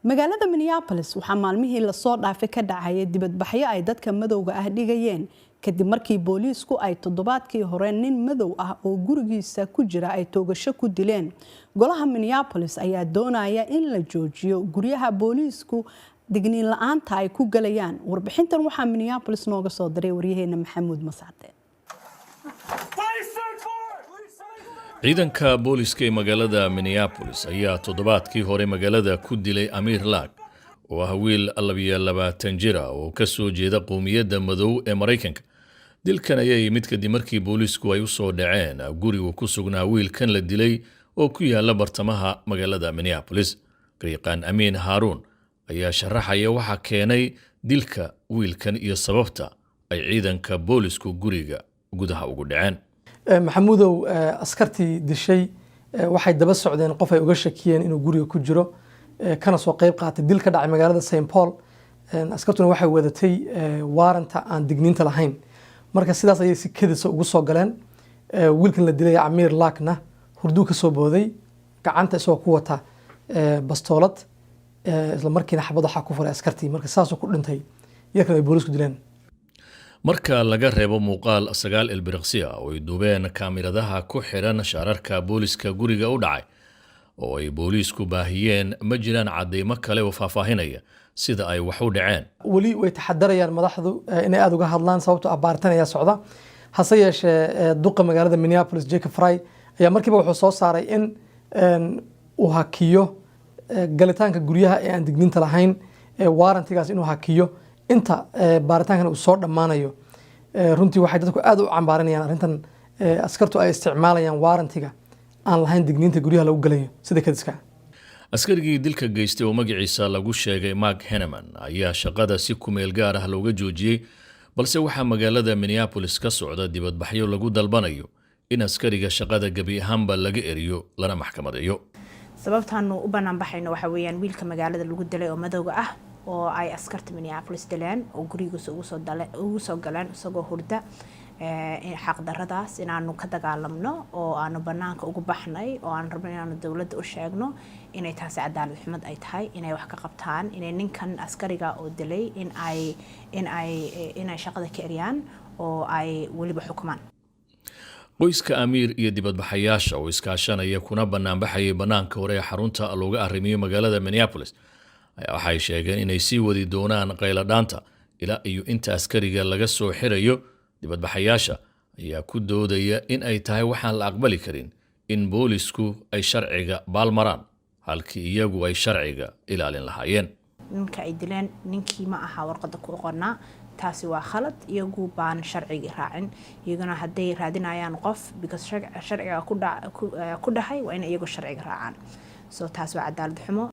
magaalada Minneapolis waxaa maalmihii la soo dhaafay ka dhacay dibadbaxyo ay dadka madowga ah dhigayeen kadib markii booliisku ay toddobaadkii hore nin madow ah oo gurigiisa ku jira ay toogasho ku dileen. Golaha Minneapolis ayaa doonaya in la joojiyo guryaha booliisku digniin la'aanta ay ku galayaan. Warbixintan waxaa Minneapolis nooga soo diray waryaheena Maxamuud Mascade. ciidanka booliska ee magaalada Minneapolis ayaa toddobaadkii hore magaalada ku dilay Amir Lag oo ah wiil 22 jir ah oo ka soo jeeda qowmiyadda madow ee Mareykanka. Dilkan ayaa yimid kadib markii boolisku ay u soo dhaceen guriga ku sugnaa wiilkan la dilay oo ku yaala bartamaha magaalada Minneapolis. Gariiqan Amin Harun ayaa sharaxaya waxa keenay dilka wiilkan iyo sababta ay ciidanka boolisku guriga gudaha ugu dhaceen. maxamuudow askartii dishay waxay daba socdeen qof ay uga shakiyeen inuu guriga ku jiro kana soo qayb qaatay dil ka dhacay magaalada St. Paul. askartuna waxay wadatay waaranta aan digniinta lahayn, marka sidaas ayay si kedis ugu soo galeen. wiilkan la dilay Amir Lagna hurduu ka soo booday gacanta isagoo ku wata bastoolad, isla markiina xabad waxa ku furay askartii, marka saasoo ku dhintay iyagana ay boolisku dileen. marka laga reebo muuqaal 9 ilbiriqsi ah oo ay duubeen kaamiradaha ku xiran shaararka booliska guriga u dhacay oo ay boolisku baahiyeen, ma jiraan cadeymo kale oo faahfaahinaya sida ay wax u dhaceen. weli way taxadarayaan madaxdu inay aad uga hadlaan sababtoo ah baaritaan ayaa socda. hase yeeshee duqa magaalada Minneapolis Jacob Frey ayaa markiiba wuxuu soo saaray in uu hakiyo galitaanka guryaha ee aan digniinta lahayn, waarantigaas inuu hakiyo inta baaritaankan uu soo dhamaanayo. runtii waxay dadku aad u cambaaranayaan arrintan askartu ay isticmaalayaan waarantiga aan lahayn digniinta guryaha lagu galayo sida kadiska. askarigii dilka geystay oo magaciisa lagu sheegay Mark Henneman ayaa shaqada si ku meel gaar ah looga joojiyay, balse waxaa magaalada Minneapolis ka socda dibadbaxyo lagu dalbanayo in askariga shaqada gabi ahaanba laga eriyo lana maxkamadeeyo. sababtaanu u banaan baxayno waxa weeyaan wiilka magaalada lagu dilay oo madowga ah oo ay askarta Minneapolis dileen oo gurigiisa ugu soo galeen isagoo hurda. xaq daradaas inaanu ka dagaalamno oo aanu banaanka ugu baxnay oo aan rabno inaanu dawladda u sheegno inay taasi cadaalad xumad ay tahay, inay wax ka qabtaan, inay ninkan askariga oo dilay inay shaqada ka eriyaan oo ay waliba xukumaan. qoyska Amir iyo dibadbaxayaasha oo iskaashanaya kuna banaanbaxayay banaanka hore ee xarunta looga arrimiyo magaalada Minneapolis waxay sheegeen inay sii wadi doonaan qayladhaanta ilaa iyo inta askariga laga soo xirayo. dibadbaxayaasha ayaa ku doodaya in ay tahay waxaan la aqbali karin in boolisku ay sharciga baalmaraan halkii iyagu ay sharciga ilaalin lahaayeen. ninka ay dileen ninkii ma aha warqada ku qornaa, taasi waa khalad. iyagu baan sharciga raacin, iyaguna hadday raadinayaan qof because sharciga ku dhahay waa in iyagu sharciga raacaan. so taas waa cadaalad xumo.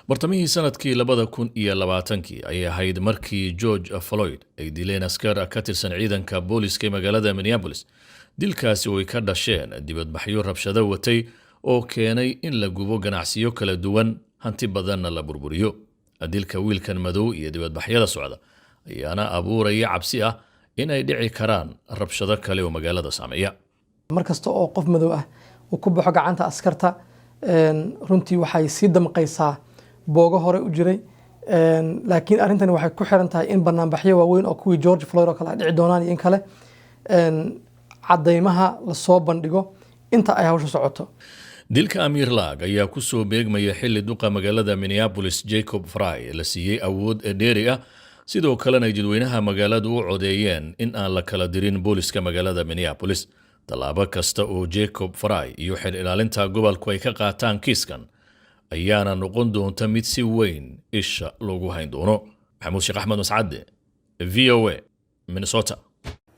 bartamihii sanadkii 2020 ayay ahayd markii George Floyd ay dileen askar ka tirsan ciidanka booliska ee magaalada Minneapolis. dilkaasi oo ay ka dhasheen dibadbaxyo rabshado watay oo keenay in la gubo ganacsiyo kala duwan, hanti badanna la burburiyo. dilka wiilkan madow iyo dibadbaxyada socda ayaana abuuraya cabsi ah in ay dhici karaan rabshado kale oo magaalada saameeya. markasta oo qof madow ah uu ku baxo gacanta askarta runtii waxay sii damqaysaa boogo hore u jiray. laakiin arrintan waxay ku xiran tahay in banaanbaxyo waaweyn oo kuwii George Floyd oo kale dhici doonaan iyo in kale cadeymaha la soo bandhigo inta ay hawsha socoto. dilka Amir Lag ayaa ku soo beegmaya xilli duqa magaalada Minneapolis Jacob Frey la siiyey awood dheeri ah, sidoo kalena jadweynaha magaaladu u codeeyeen in aan la kala dirin booliska magaalada Minneapolis. tallaabo kasta oo Jacob Frey iyo xil ilaalinta gobolku ay ka qaataan kiiskan ayaana noqon doonta mid si weyn isha loogu hayn doono. Maxamuud Sheekh Axmed Mascade, VOA, Minnesota.